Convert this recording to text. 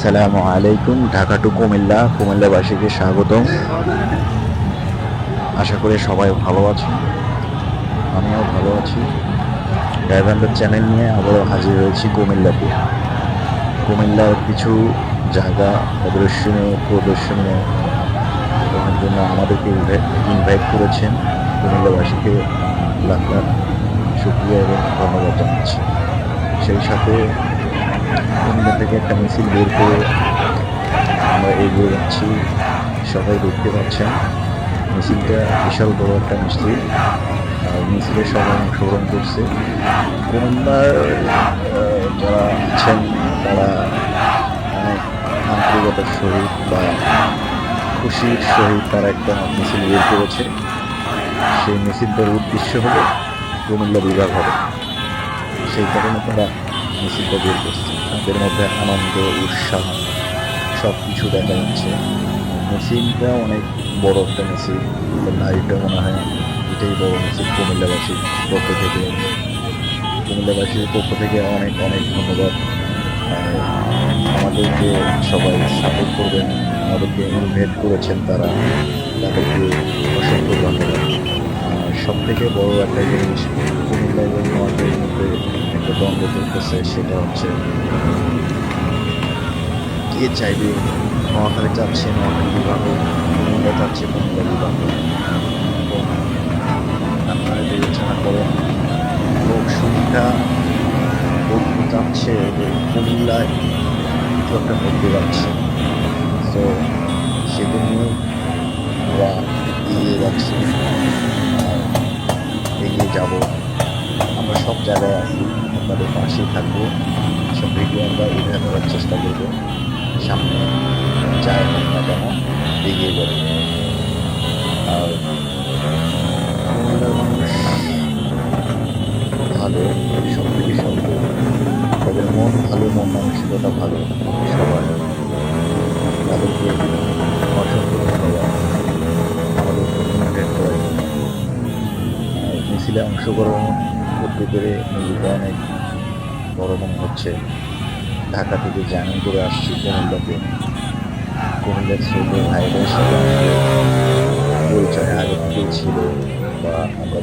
আসসালামু আলাইকুম। ঢাকা টু কুমিল্লাবাসীকে স্বাগতম। আশা করি সবাই ভালো আছেন, আমিও ভালো আছি। গাইবান্ধা চ্যানেল নিয়ে আবারও হাজির হয়েছি কুমিল্লার কিছু জায়গা প্রদর্শনীয় দেখার জন্য আমাদেরকে ইনভাইট করেছেন। কুমিল্লাবাসীকে লাখ লাখ শুকরিয়া এবং ধন্যবাদ জানাচ্ছি। সেই সাথে কুমিল্লা থেকে একটা মিছিল বের করে আমরা এগিয়ে যাচ্ছি। সবাই দেখতে পাচ্ছেন মিছিলটা বিশাল বড় একটা মিছিল, আর মিছিলে সবাই অংশগ্রহণ করছে। কুমিল্লার যারা আছেন তারা অনেক আন্তরিকতার সহিত বা খুশির সহিত তারা একটা মিছিল বের করেছে। সেই মিছিলটার উদ্দেশ্য হলো কুমিল্লা বিভাগ হবে, সেই কারণে তারা মিছিলটা বের করছে। তাদের মধ্যে আনন্দ, উৎসাহ সব কিছু দেখা যাচ্ছে। মিছিলটা অনেক বড় একটা মিছিল, এটা মনে হয় এটাই বড় মিছিল কুমিল্লাবাসীর পক্ষ থেকে অনেক অনেক ধন্যবাদ। আমাদেরকে সবাই সাপোর্ট করবেন, আমাদেরকে ইনভাইট করেছেন তারা, তাদেরকে অসংখ্য ধন্যবাদ। সব থেকে বড় একটা জিনিস কুমিল্লা এবং নোয়াখালীর মধ্যে একটা দ্বন্দ্ব চলতেছে, সেটা হচ্ছে কে চাইবে নোয়াখালী চাচ্ছে নোয়াখালী বিভাগ, কুমিল্লা চাচ্ছে কুমিল্লা বিভাগ। আপনারা বিবেচনা করেন লোক সংখ্যা চাচ্ছে যে কুমিল্লায় কিছু একটা করতে যাচ্ছে, তো সেটা নিয়ে আমরা এগিয়ে যাচ্ছি, এগিয়ে যাব। আমরা সব জায়গায় আছি, আপনাদের পাশেই থাকবো। সব ভিডিও আমরা উঠে ধরার চেষ্টা করবো, সামনে যাই হোক না কেন এগিয়ে যাব। আর কুমিল্লার মানুষ ভালো, সব থেকে সত্য, তাদের মন ভালো, মন মানসিকতা ভালো সবার। তাদেরকে অসংখ্য ধন্যবাদ আমাদেরকে ইনভাইট করার জন্য। মিছিলে অংশগ্রহণ করতে পেরে নিজেকে অনেক বড় মনে হচ্ছে। ঢাকা থেকে জার্নি করে আসছি কুমিল্লার ছেলে ভাইদের সাথে পরিচয় আগে থেকেই ছিল, বা আমরা